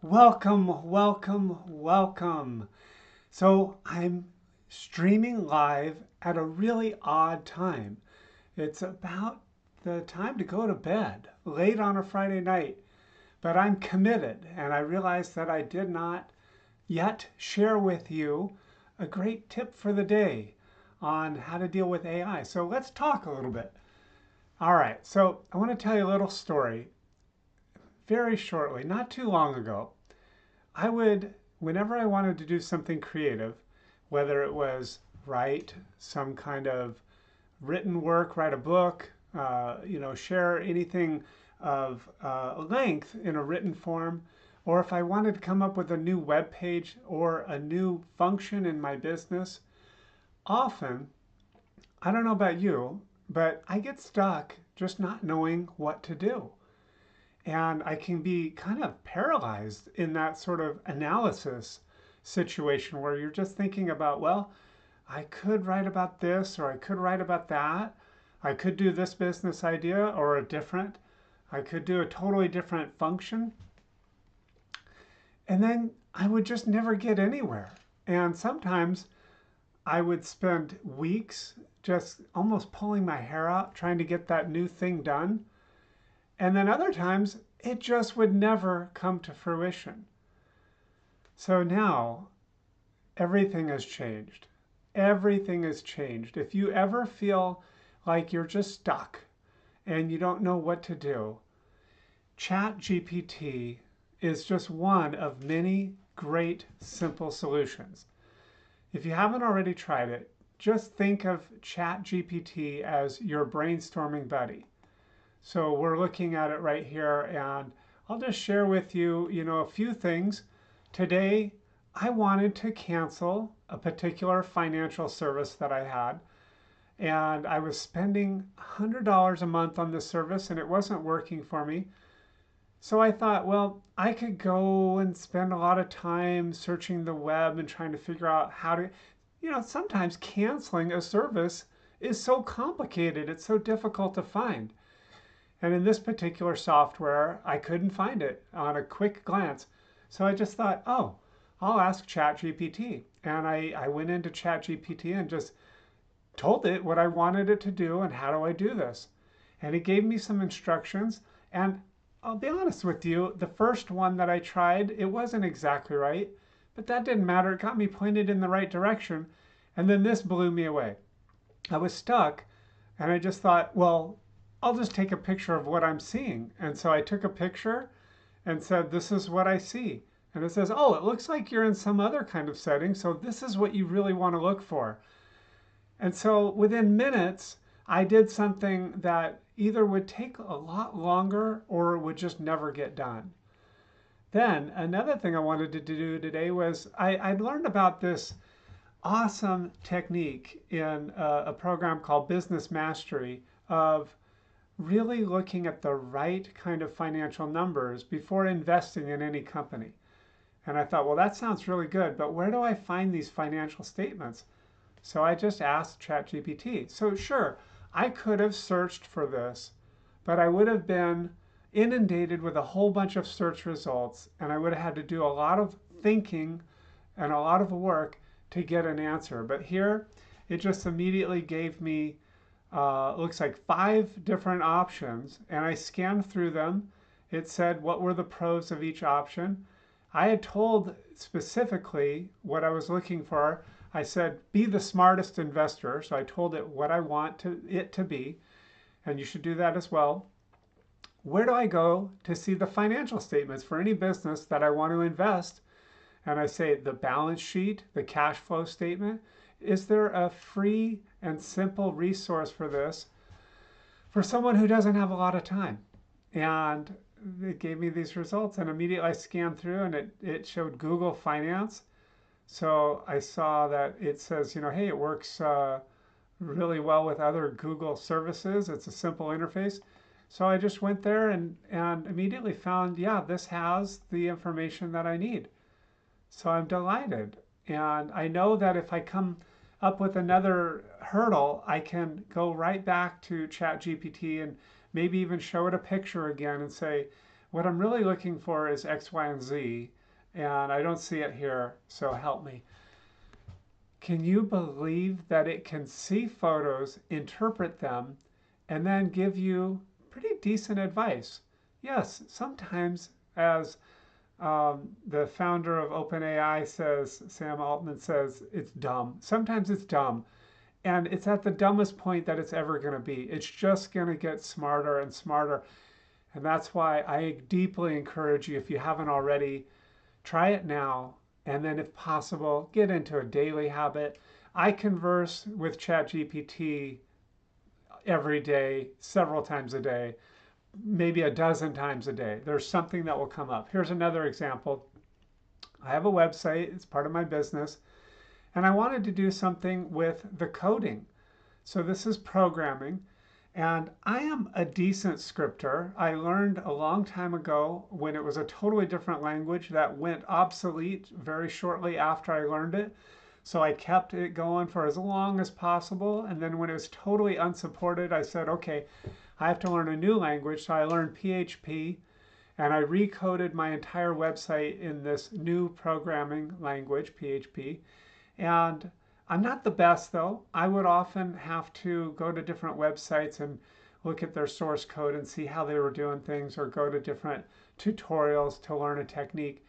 Welcome, welcome, welcome. So I'm streaming live at a really odd time. It's about the time to go to bed, late on a Friday night, but I'm committed and I realized that I did not yet share with you a great tip for the day on how to deal with AI. So let's talk a little bit. All right, so I want to tell you a little story very shortly, not too long ago. I would, whenever I wanted to do something creative, whether it was write some kind of written work, write a book, share anything of length in a written form, or if I wanted to come up with a new web page or a new function in my business, often, I don't know about you, but I get stuck just not knowing what to do. And I can be kind of paralyzed in that sort of analysis situation where you're just thinking about, well, I could write about this or I could write about that. I could do this business idea or a different. I could do a totally different function. And then I would just never get anywhere. And sometimes I would spend weeks just almost pulling my hair out trying to get that new thing done. And then other times, it just would never come to fruition. So now, everything has changed. Everything has changed. If you ever feel like you're just stuck and you don't know what to do, ChatGPT is just one of many great, simple solutions. If you haven't already tried it, just think of ChatGPT as your brainstorming buddy. So we're looking at it right here, and I'll just share with you, a few things. Today, I wanted to cancel a particular financial service that I had, and I was spending $100 a month on this service, and it wasn't working for me. So I thought, well, I could go and spend a lot of time searching the web and trying to figure out how to, sometimes canceling a service is so complicated, it's so difficult to find. And in this particular software, I couldn't find it on a quick glance. So I just thought, oh, I'll ask ChatGPT. And I went into ChatGPT and just told it what I wanted it to do and how do I do this. And it gave me some instructions. And I'll be honest with you, the first one that I tried, it wasn't exactly right, but that didn't matter. It got me pointed in the right direction. And then this blew me away. I was stuck and I just thought, well, I'll just take a picture of what I'm seeing. And so I took a picture and said, this is what I see. And it says, oh, it looks like you're in some other kind of setting. So this is what you really want to look for. And so within minutes, I did something that either would take a lot longer or would just never get done. Then another thing I wanted to do today was I'd learned about this awesome technique in a program called Business Mastery of really looking at the right kind of financial numbers before investing in any company. And I thought, well, that sounds really good, but where do I find these financial statements? So I just asked ChatGPT. So sure, I could have searched for this, but I would have been inundated with a whole bunch of search results, and I would have had to do a lot of thinking and a lot of work to get an answer. But here, it just immediately gave me looks like 5 different options, and I scanned through them. It said what were the pros of each option. I had told specifically what I was looking for. I said, be the smartest investor. So I told it what I want it to be, and you should do that as well. Where do I go to see the financial statements for any business that I want to invest? And I say the balance sheet, the cash flow statement. Is there a free and simple resource for this for someone who doesn't have a lot of time? And it gave me these results, and immediately I scanned through and it showed Google Finance. So I saw that it says, hey, it works really well with other Google services. It's a simple interface. So I just went there and immediately found, yeah, this has the information that I need. So I'm delighted. And I know that if I come up with another hurdle, I can go right back to ChatGPT and maybe even show it a picture again and say, What I'm really looking for is X, Y, and Z, and I don't see it here, so help me. Can you believe that it can see photos, interpret them, and then give you pretty decent advice? Yes, sometimes, as the founder of OpenAI says, Sam Altman says, it's dumb. Sometimes it's dumb. And it's at the dumbest point that it's ever going to be. It's just going to get smarter and smarter. And that's why I deeply encourage you, if you haven't already, try it now. And then, if possible, get into a daily habit. I converse with ChatGPT every day, several times a day, maybe a dozen times a day. There's something that will come up. Here's another example. I have a website, it's part of my business, and I wanted to do something with the coding. So this is programming, and I am a decent scripter. I learned a long time ago when it was a totally different language that went obsolete very shortly after I learned it. So I kept it going for as long as possible. And then when it was totally unsupported, I said, okay, I have to learn a new language. So I learned PHP, and I recoded my entire website in this new programming language, PHP. And I'm not the best, though. I would often have to go to different websites and look at their source code and see how they were doing things, or go to different tutorials to learn a technique.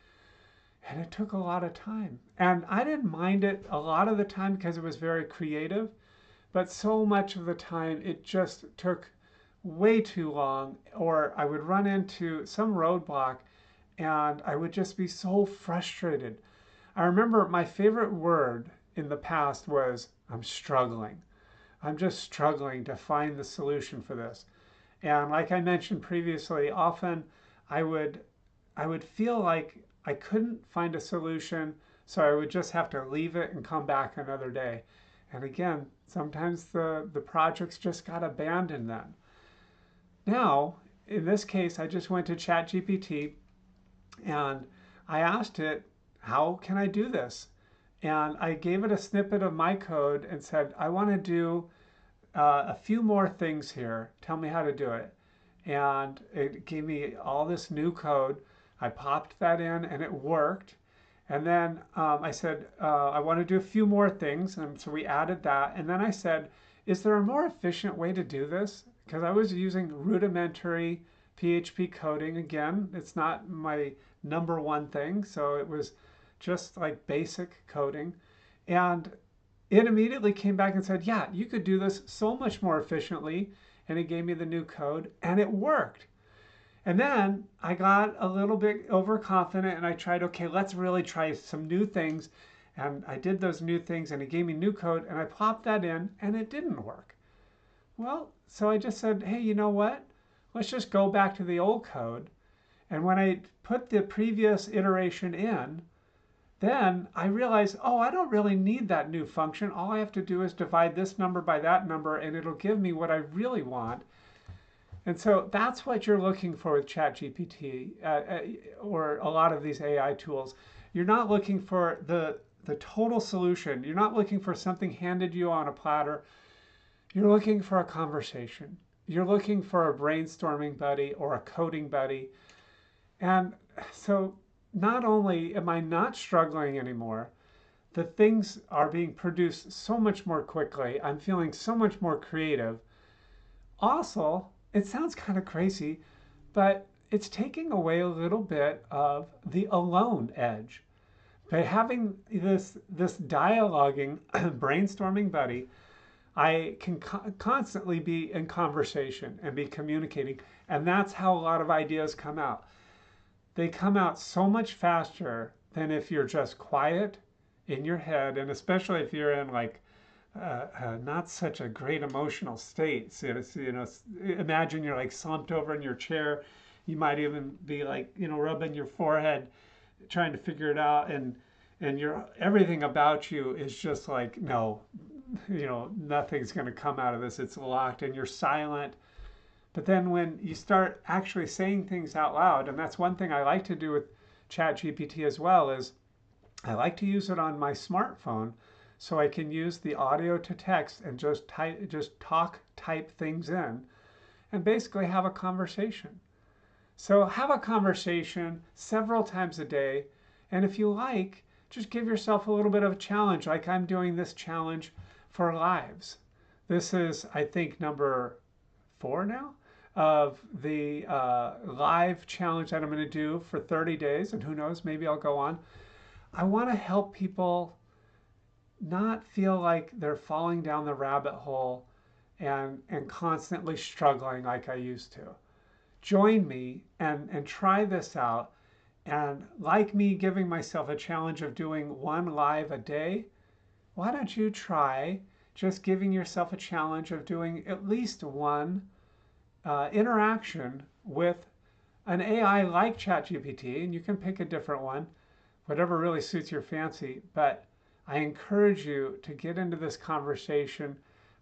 And it took a lot of time. And I didn't mind it a lot of the time because it was very creative. But so much of the time, it just took way too long, or I would run into some roadblock and I would just be so frustrated. I remember my favorite word in the past was, I'm struggling. I'm just struggling to find the solution for this. And like I mentioned previously, often I would feel like I couldn't find a solution, so I would just have to leave it and come back another day. And again, sometimes the projects just got abandoned then. Now, in this case, I just went to ChatGPT and I asked it, how can I do this? And I gave it a snippet of my code and said, I want to do a few more things here. Tell me how to do it. And it gave me all this new code. I popped that in and it worked. And then I said, I want to do a few more things. And so we added that. And then I said, is there a more efficient way to do this? Because I was using rudimentary PHP coding. Again, it's not my number one thing. So it was just like basic coding. And it immediately came back and said, yeah, you could do this so much more efficiently. And it gave me the new code and it worked. And then I got a little bit overconfident and I tried, okay, let's really try some new things. And I did those new things and it gave me new code and I popped that in and it didn't work. Well, so I just said, hey, you know what? Let's just go back to the old code. And when I put the previous iteration in, then I realized, oh, I don't really need that new function. All I have to do is divide this number by that number and it'll give me what I really want. And so that's what you're looking for with ChatGPT or a lot of these AI tools. You're not looking for the total solution. You're not looking for something handed you on a platter. You're looking for a conversation. You're looking for a brainstorming buddy or a coding buddy. And so not only am I not struggling anymore, the things are being produced so much more quickly. I'm feeling so much more creative. Also, it sounds kind of crazy, but it's taking away a little bit of the alone edge. By having this dialoguing, brainstorming buddy, I can constantly be in conversation and be communicating. And that's how a lot of ideas come out. They come out so much faster than if you're just quiet in your head, and especially if you're in like not such a great emotional state. So, imagine you're like slumped over in your chair. You might even be like, rubbing your forehead, trying to figure it out, and everything about you is just like, no, nothing's going to come out of this. It's locked, and you're silent. But then when you start actually saying things out loud, and that's one thing I like to do with ChatGPT as well, is I like to use it on my smartphone so I can use the audio to text and just type things in and basically have a conversation. So have a conversation several times a day. And if you like, just give yourself a little bit of a challenge, like I'm doing this challenge for lives. This is, I think, number 4 now of the live challenge that I'm going to do for 30 days. And who knows, maybe I'll go on. I want to help people not feel like they're falling down the rabbit hole and constantly struggling like I used to. Join me and try this out. And like me giving myself a challenge of doing 1 live a day, why don't you try just giving yourself a challenge of doing at least 1 interaction with an AI like ChatGPT, and you can pick a different one, whatever really suits your fancy. But I encourage you to get into this conversation.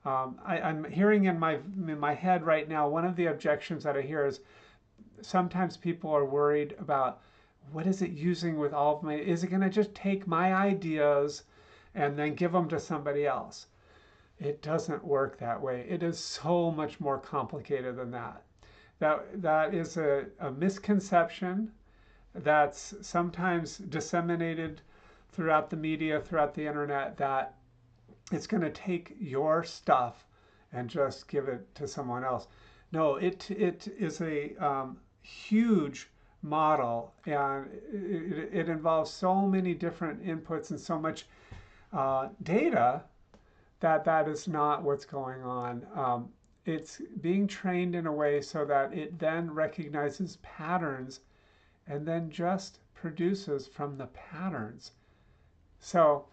I'm hearing in my head right now, one of the objections that I hear is sometimes people are worried about, what is it using with all of my, is it going to just take my ideas and then give them to somebody else? It doesn't work that way. It is so much more complicated than that. That is a misconception that's sometimes disseminated throughout the media, throughout the internet, that it's going to take your stuff and just give it to someone else. No, it is a huge model, and it involves so many different inputs and so much data that is not what's going on. It's being trained in a way so that it then recognizes patterns and then just produces from the patterns. So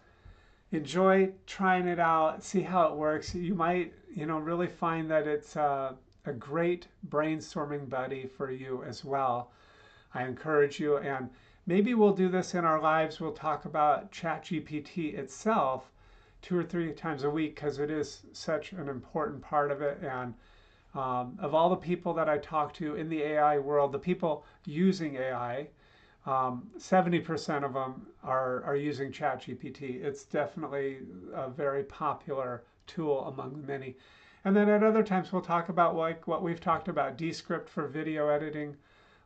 enjoy trying it out, see how it works. You might, really find that it's a great brainstorming buddy for you as well. I encourage you, and maybe we'll do this in our lives. We'll talk about ChatGPT itself 2 or 3 times a week, because it is such an important part of it. And of all the people that I talk to in the AI world, the people using AI, 70% of them are using ChatGPT. It's definitely a very popular tool among many. And then at other times, we'll talk about like what we've talked about, Descript for video editing,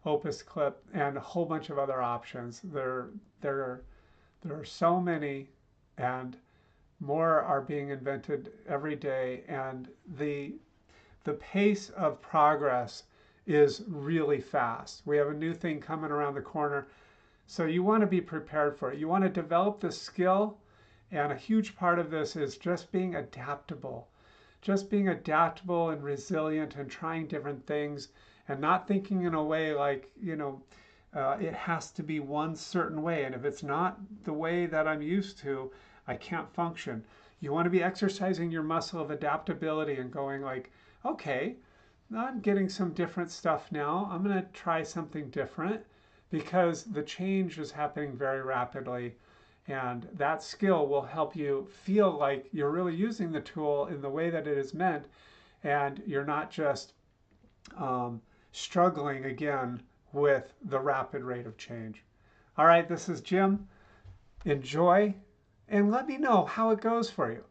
Opus Clip, and a whole bunch of other options. There are so many, and more are being invented every day. And the pace of progress is really fast. We have a new thing coming around the corner. So you want to be prepared for it. You want to develop the skill. And a huge part of this is just being adaptable. Just being adaptable and resilient and trying different things, and not thinking in a way like, it has to be one certain way. And if it's not the way that I'm used to, I can't function. You want to be exercising your muscle of adaptability and going like, okay, I'm getting some different stuff now. I'm going to try something different, because the change is happening very rapidly. And that skill will help you feel like you're really using the tool in the way that it is meant, and you're not just struggling again with the rapid rate of change. All right, this is Jim. Enjoy, and let me know how it goes for you.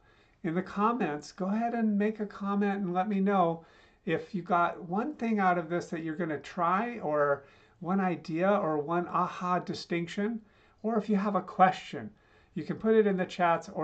In the comments, go ahead and make a comment and let me know if you got one thing out of this that you're going to try, or one idea, or one aha distinction, or if you have a question. You can put it in the chats, or